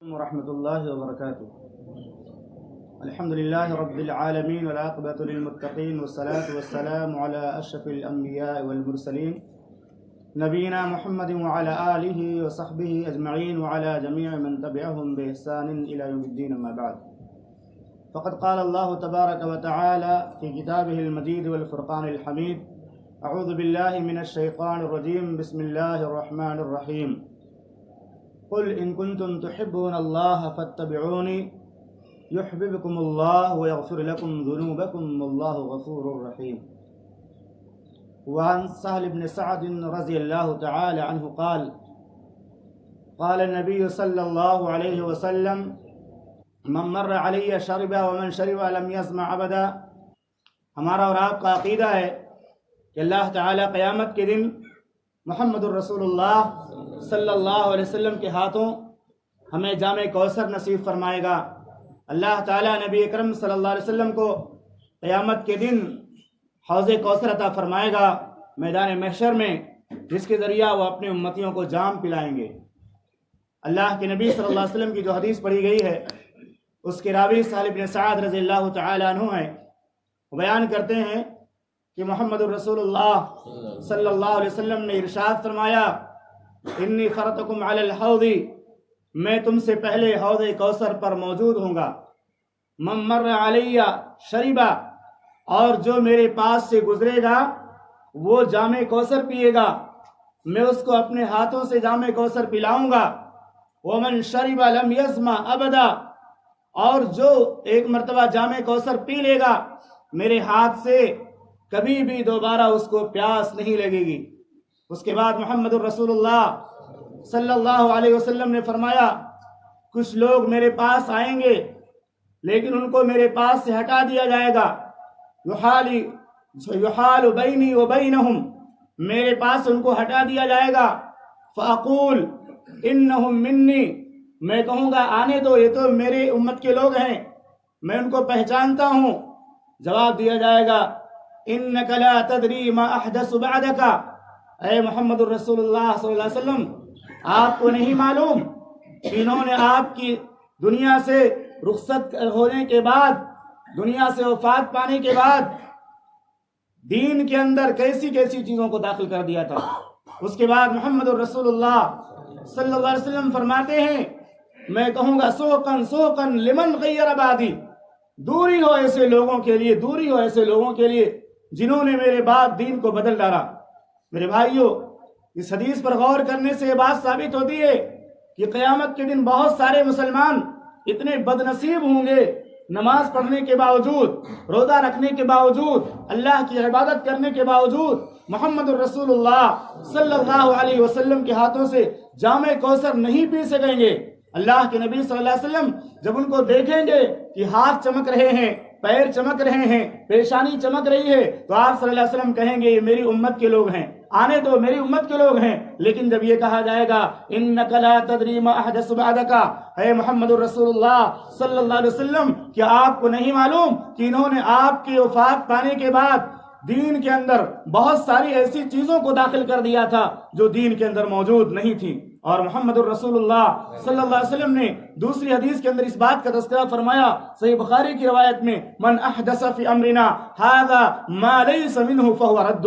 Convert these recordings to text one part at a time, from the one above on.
ورحمۃ اللہ وبرکاتہ۔ الحمد للہ رب العالمین والعاقبۃ للمتقین والصلاة والسلام علی اشرف الانبیاء والمرسلین نبینا محمد وعلی آلہ وصحبہ اجمعین وعلی جمیع من تبعهم بإحسان الى یوم الدین، اما بعد فقد قال اللہ تبارک وتعالی فی کتابہ المجید والفرقان الحمید: اعوذ باللہ من الشیطان الرجیم، بسم اللہ الرحمن الرحیم۔ قل ان کنتم تحبون اللہ فاتبعونی یحببکم اللہ ویغفر لکم ذنوبکم واللہ غفور رحیم۔ وعن سہل بن سعد رضی اللہ تعالی عنہ قال قال النبی صلی اللہ علیہ وسلم: من مر علی شرب ومن شرب لم یظمأ ابدا۔ ہمارا اور آپ کا عقیدہ ہے کہ اللہ تعالی قیامت کے دن محمد الرسول اللہ صلی اللہ علیہ وسلم کے ہاتھوں ہمیں جام کوثر نصیب فرمائے گا۔ اللہ تعالیٰ نبی اکرم صلی اللہ علیہ وسلم کو قیامت کے دن حوض کوثر عطا فرمائے گا میدان محشر میں، جس کے ذریعہ وہ اپنی امتیوں کو جام پلائیں گے۔ اللہ کے نبی صلی اللہ علیہ وسلم کی جو حدیث پڑھی گئی ہے، اس کے راوی سہل بن سعد رضی اللہ تعالی عنہ ہیں۔ وہ بیان کرتے ہیں کہ محمد الرسول اللہ صلی اللہ علیہ وسلم نے ارشاد فرمایا: انی فرتکم علی الحوض، میں تم سے پہلے حوض کوثر پر موجود ہوں گا۔ من مر علی شربا، اور جو میرے پاس سے گزرے گا وہ جام کوثر پیے گا، میں اس کو اپنے ہاتھوں سے جام کوثر پلاؤں گا۔ ومن شرب لم یظمأ ابدا، اور جو ایک مرتبہ جام کوثر پی لے گا میرے ہاتھ سے، کبھی بھی دوبارہ اس کو پیاس نہیں لگے گی۔ اس کے بعد محمد الرسول اللہ صلی اللہ علیہ وسلم نے فرمایا: کچھ لوگ میرے پاس آئیں گے لیکن ان کو میرے پاس سے ہٹا دیا جائے گا۔ یحال بینی و بینہم، میرے پاس ان کو ہٹا دیا جائے گا۔ فاقول انہم منی، میں کہوں گا آنے دو، یہ تو میرے امت کے لوگ ہیں، میں ان کو پہچانتا ہوں۔ جواب دیا جائے گا: انک لا تدری ما احدث بعدک، اے محمد الرسول اللہ صلی اللہ علیہ وسلم، آپ کو نہیں معلوم کہ انہوں نے آپ کی دنیا سے رخصت ہونے کے بعد، دنیا سے وفات پانے کے بعد دین کے اندر کیسی کیسی چیزوں کو داخل کر دیا تھا۔ اس کے بعد محمد الرسول اللہ صلی اللہ علیہ وسلم فرماتے ہیں: میں کہوں گا سوقن سوقن لمن غیر بعدی، دوری ہو ایسے لوگوں کے لیے، دوری ہو ایسے لوگوں کے لیے جنہوں نے میرے بعد دین کو بدل ڈالا۔ میرے بھائیوں، اس حدیث پر غور کرنے سے یہ بات ثابت ہوتی ہے کہ قیامت کے دن بہت سارے مسلمان اتنے بد نصیب ہوں گے، نماز پڑھنے کے باوجود، روزہ رکھنے کے باوجود، اللہ کی عبادت کرنے کے باوجود محمد الرسول اللہ صلی اللہ علیہ وسلم کے ہاتھوں سے جام کوثر نہیں پی سکیں گے۔ اللہ کے نبی صلی اللہ علیہ وسلم جب ان کو دیکھیں گے کہ ہاتھ چمک رہے ہیں، پیر چمک رہے ہیں، پیشانی چمک رہی ہے، تو آپ صلی اللہ علیہ وسلم کہیں گے یہ میری امت کے لوگ ہیں، آنے دو، میری امت کے لوگ ہیں۔ لیکن جب یہ کہا جائے گا انک لا تدری ما احدث بعدک، اے محمد الرسول اللہ صلی اللہ علیہ وسلم، کیا آپ کو نہیں معلوم کہ انہوں نے آپ کی وفات پانے کے بعد دین کے اندر بہت ساری ایسی چیزوں کو داخل کر دیا تھا جو دین کے اندر موجود نہیں تھی۔ اور محمد الرسول اللہ صلی اللہ علیہ وسلم نے دوسری حدیث کے اندر اس بات کا تذکرہ فرمایا، صحیح بخاری کی روایت میں: من احدث فی امرنا ھذا ما لیس منہ فہو رد،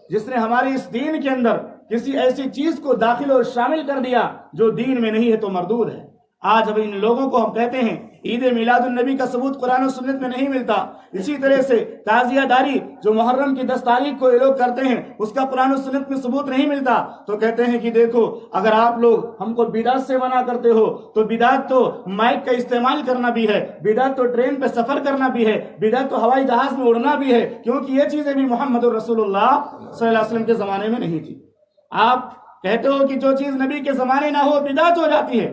جس نے ہمارے اس دین کے اندر کسی ایسی چیز کو داخل اور شامل کر دیا جو دین میں نہیں ہے تو مردود ہے۔ آج اب ان لوگوں کو ہم کہتے ہیں عید میلاد النبی کا ثبوت قرآن و سنت میں نہیں ملتا، اسی طرح سے تعزیہ داری جو محرم کی 10 تاریخ کو یہ لوگ کرتے ہیں اس کا قرآن و سنت میں ثبوت نہیں ملتا، تو کہتے ہیں کہ دیکھو اگر آپ لوگ ہم کو بدعت سے منع کرتے ہو تو بدعت تو مائک کا استعمال کرنا بھی ہے، بدعت تو ٹرین پہ سفر کرنا بھی ہے، بدعت تو ہوائی جہاز میں اڑنا بھی ہے، کیونکہ یہ چیزیں بھی محمد الرسول اللہ صلی اللہ علیہ وسلم کے زمانے میں نہیں تھی۔ آپ کہتے ہو کہ جو چیز نبی کے زمانے نہ ہو بدعت ہو جاتی ہے،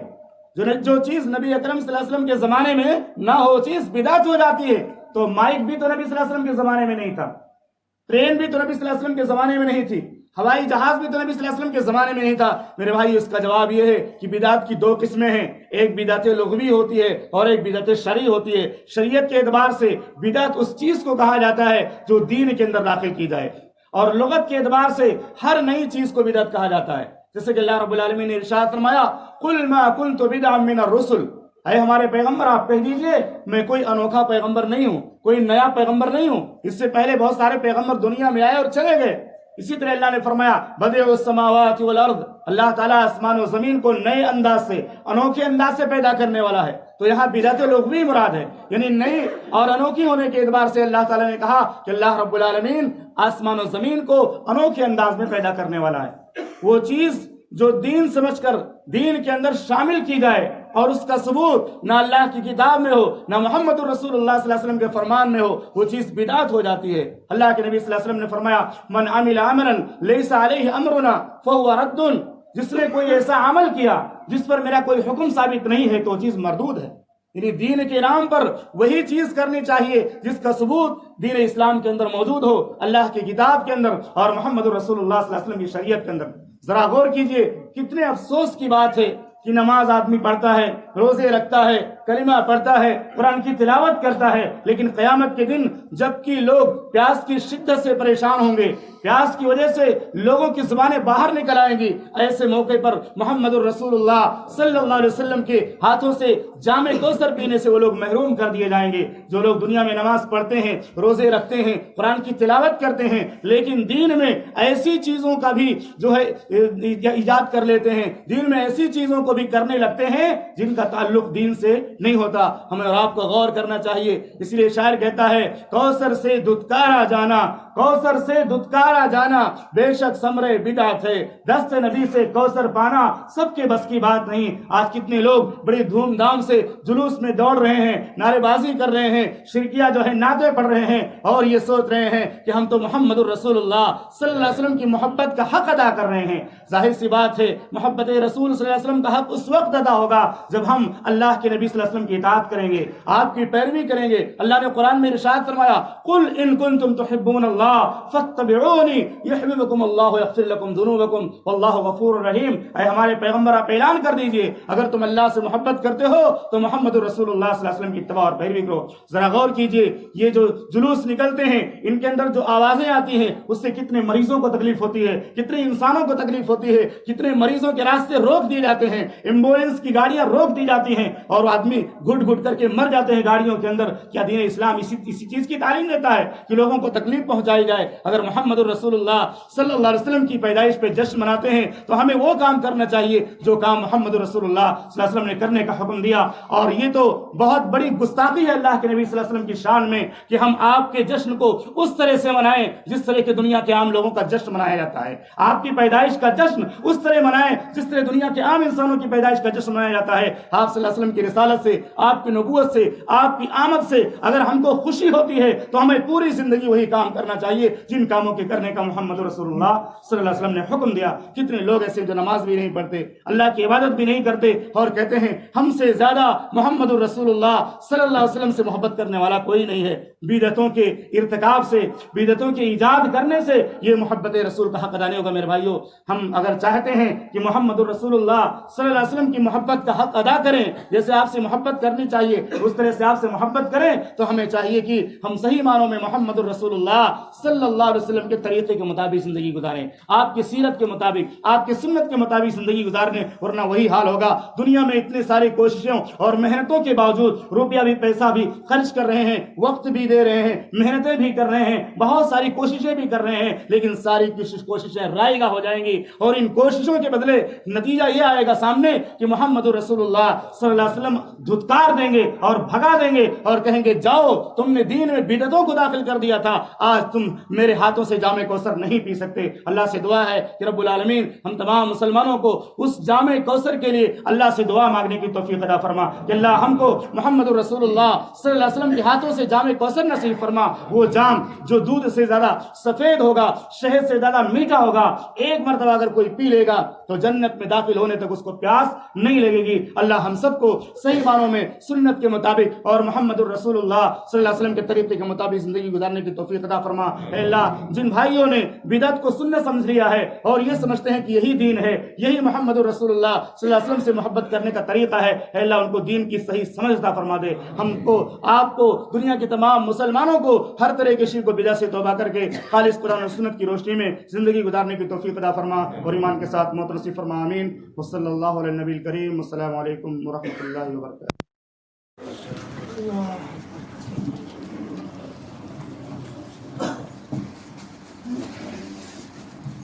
جو چیز نبی اکرم صلی اللہ علیہ وسلم کے زمانے میں نہ ہو چیز بدعت ہو جاتی ہے۔ تو مائک بھی تو نبی صلی اللہ علیہ وسلم کے زمانے میں نہیں تھا، ٹرین بھی تو نبی صلی اللہ علیہ وسلم کے زمانے میں نہیں تھی، ہوائی جہاز بھی تو نبی صلی اللہ علیہ وسلم کے زمانے میں نہیں تھا۔ میرے بھائی، اس کا جواب یہ ہے کہ بدعت کی 2 قسمیں ہیں، ایک بدعت لغوی ہوتی ہے اور ایک بدعت شرعی ہوتی ہے۔ شریعت کے اعتبار سے بدعت اس چیز کو کہا جاتا ہے جو دین کے اندر داخل کی جائے، اور لغت کے اعتبار سے ہر نئی چیز کو بدعت کہا جاتا ہے۔ جیسے کہ اللہ رب العالمین نے ارشاد فرمایا قل ما كنت بدعا من الرسل، اے ہمارے پیغمبر آپ کہہ دیجئے میں کوئی انوکھا پیغمبر نہیں ہوں، کوئی نیا پیغمبر نہیں ہوں، اس سے پہلے بہت سارے پیغمبر دنیا میں آئے اور چلے گئے۔ اسی طرح اللہ نے فرمایا بدیع السماوات والارض، اللہ تعالیٰ آسمان و زمین کو نئے انداز سے، انوکھے انداز سے پیدا کرنے والا ہے۔ تو یہاں بدعت لوگ بھی مراد ہے، یعنی نئی اور انوکھی ہونے کے اعتبار سے اللہ تعالیٰ نے کہا کہ اللہ رب العالمین آسمان و زمین کو انوکھے انداز میں پیدا کرنے والا ہے۔ وہ چیز جو دین سمجھ کر دین کے اندر شامل کی جائے اور اس کا ثبوت نہ اللہ کی کتاب میں ہو نہ محمد الرسول اللہ صلی اللہ علیہ وسلم کے فرمان میں ہو، وہ چیز بدعت ہو جاتی ہے۔ اللہ کے نبی صلی اللہ علیہ وسلم نے فرمایا من عمل عملا لیس علیہ امرنا فہو رد، جس نے کوئی ایسا عمل کیا جس پر میرا کوئی حکم ثابت نہیں ہے تو وہ چیز مردود ہے۔ یعنی دین کے نام پر وہی چیز کرنی چاہیے جس کا ثبوت دین اسلام کے اندر موجود ہو، اللہ کی کتاب کے اندر اور محمد الرسول اللہ صلی اللہ علیہ وسلم کی شریعت کے اندر۔ ذرا غور کیجئے، کتنے افسوس کی بات ہے کہ نماز آدمی پڑھتا ہے، روزے رکھتا ہے، کلمہ پڑھتا ہے، قرآن کی تلاوت کرتا ہے، لیکن قیامت کے دن جبکہ لوگ پیاس کی شدت سے پریشان ہوں گے، پیاس کی وجہ سے لوگوں کی زبانیں باہر نکل آئیں گی، ایسے موقع پر محمد الرسول اللہ صلی اللہ علیہ وسلم کے ہاتھوں سے جام کوثر پینے سے وہ لوگ محروم کر دیے جائیں گے۔ جو لوگ دنیا میں نماز پڑھتے ہیں، روزے رکھتے ہیں، قرآن کی تلاوت کرتے ہیں، لیکن دین میں ایسی چیزوں کا بھی جو ہے ایجاد کر لیتے ہیں، دین میں ایسی چیزوں کو بھی کرنے لگتے ہیں جن کا تعلق دین سے نہیں ہوتا۔ ہمیں اور آپ کو غور کرنا چاہیے۔ اس لیے شاعر کہتا ہے کوثر سے دھتکارا جانا، کوثر سے دھتکارا جانا بے شک ثمرے بدعت ہے، دست نبی سے کوثر پانا سب کے بس کی بات نہیں۔ آج کتنے لوگ بڑی دھوم دھام سے جلوس میں دوڑ رہے ہیں، نعرے بازی کر رہے ہیں، شرکیہ جو ہے نعتیں پڑھ رہے ہیں اور یہ سوچ رہے ہیں کہ ہم تو محمد الرسول اللہ صلی اللہ علیہ وسلم کی محبت کا حق ادا کر رہے ہیں۔ ظاہر سی بات ہے محبت رسول صلی اللہ علیہ وسلم کا حق اس وقت ادا ہوگا جب ہم اللہ کے نبی صلی اللہ علیہ وسلم کی اطاعت کریں گے، آپ کی پیروی کریں گے۔ اللہ نے قرآن میں ارشاد فرمایا قل ان کنتم تحبون اللہ فاتبعونی یحببکم اللہ یغفر لکم ذنوبکم واللہ غفور رحیم۔ اے ہمارے پیغمبر آپ اعلان کر دیجئے اگر تم اللہ سے محبت کرتے ہو تو محمد الرسول اللہ صلی اللہ علیہ وسلم کی اتباع اور پیروی کرو۔ ذرا غور کیجئے یہ جو جلوس نکلتے ہیں ان کے اندر جو آوازیں آتی ہیں اس سے کتنے مریضوں کو تکلیف ہوتی ہے، کتنے انسانوں کو تکلیف ہوتی ہے، کتنے مریضوں کے راستے روک دیے جاتے ہیں، ایمبولینس کی گاڑیاں روک دی جاتی ہیں اور آدمی گھٹ گھٹ کر کے مر جاتے ہیں گاڑیوں کے اندر۔ کیا دین اسلام اسی چیز کی تعلیم دیتا ہے کہ لوگوں کو تکلیف پہنچائی جائے؟ اگر محمد الرسول اللہ صلی اللہ علیہ وسلم کی پیدائش پہ جشن مناتے ہیں تو ہمیں وہ کام کرنا چاہیے جو کام محمد الرسول اللہ صلی اللہ علیہ وسلم نے کرنے کا حکم دیا۔ اور یہ تو بہت بڑی گستاخی ہے اللہ کے نبی صلی اللہ علیہ وسلم کی شان میں کہ ہم آپ کے جشن کو اس طرح سے منائیں جس طرح کے دنیا کے عام لوگوں کا جشن منایا جاتا ہے۔ آپ کی پیدائش کا جشن اس طرح منائیں جس طرح دنیا کے عام انسانوں کی پیدائش کا جشن منایا جاتا ہے۔ آپ صلی اللہ علیہ وسلم کی رسالت سے، آپ کی نبوت سے، آپ کی آمد سے اگر ہم کو خوشی ہوتی ہے تو ہمیں پوری زندگی وہی کام کرنا چاہیے جن کاموں کے کرنے کا محمد رسول اللہ صلی اللہ علیہ وسلم نے حکم دیا۔ کتنے لوگ ایسے جو نماز بھی نہیں پڑھتے، اللہ کی عبادت بھی نہیں کرتے اور کہتے ہیں ہم سے زیادہ محمد الرسول اللہ صلی اللہ علیہ وسلم سے محبت کرنے والا کوئی نہیں ہے۔ بدعتوں کے ارتکاب سے، بدعتوں کے ایجاد کرنے سے یہ محبت رسول کا حق ادا نہیں ہوگا۔ میرے بھائیو، ہم اگر چاہتے ہیں کہ محمد الرسول اللہ صلی اللہ علیہ وسلم کی محبت کا حق ادا کریں، جیسے آپ سے محبت کرنی چاہیے اس طرح سے آپ سے محبت کریں، تو ہمیں چاہیے کہ ہم صحیح معنوں میں محمد الرسول اللہ صلی اللہ علیہ وسلم کے طریقے کے مطابق زندگی گزاریں، آپ کی سیرت کے مطابق، آپ کی سنت کے مطابق زندگی گزارنے، ورنہ وہی حال ہوگا۔ دنیا میں اتنے ساری کوششوں اور محنتوں کے باوجود روپیہ بھی پیسہ بھی خرچ کر رہے ہیں، وقت بھی دے رہے ہیں، محنتیں بھی کر رہے ہیں، بہت ساری کوششیں بھی کر رہے ہیں، لیکن ساری کوششیں رائے گاہ ہو جائیں گی اور ان کوششوں کے بدلے نتیجہ یہ آئے گا سامنے کہ محمد رسول اللہ صلی اللہ علیہ وسلم دھتکار دیں گے اور بھگا دیں گے اور کہیں گے جاؤ، تم نے دین میں بدعتوں کو داخل کر دیا تھا، آج تم میرے ہاتھوں سے جام کوثر نہیں پی سکتے۔ اللہ سے دعا ہے کہ رب العالمین ہم تمام مسلمانوں کو اس جام کوثر کے لیے اللہ سے دعا مانگنے کی توفیق عطا فرما کہ اللہ ہم کو محمد رسول اللہ صلی اللہ علیہ وسلم کے ہاتھوں سے جام کوثر نصیب فرما، وہ جام جو دودھ سے زیادہ سفید ہوگا، شہد سے زیادہ میٹھا ہوگا، ایک مرتبہ اگر کوئی پی لے گا تو جنت میں داخل ہونے تک اس کو پیاس نہیں لگے گی۔ اللہ اللہ ہم سب کو صحیح معنوں میں سنت کے مطابق اور محمد الرسول اللہ صلی اللہ علیہ وسلم کے طریقے کے مطابق زندگی گزارنے کی توفیق عطا فرما۔ اے اللہ جن بھائیوں نے بدعت کو سنت سمجھ لیا ہے اور یہ سمجھتے ہیں کہ یہی دین ہے، یہی محمد الرسول اللہ صلی اللہ علیہ وسلم سے محبت کرنے کا طریقہ ہے، اے اللہ ان کو دین کی صحیح سمجھ عطا فرما دے۔ ہم کو، آپ کو، دنیا کے تمام مسلمانوں کو ہر طرح کے شرک و بدعت سے توبہ کر کے خالص قرآن و سنت کی روشنی میں زندگی گزارنے کی توفیق عطا فرما اور ایمان کے ساتھ موت نصیب فرما، آمین۔ وصلی اللہ علیہ النبی الکریم۔ السلام علیکم ورحمۃ اللہ وبرکاتہ۔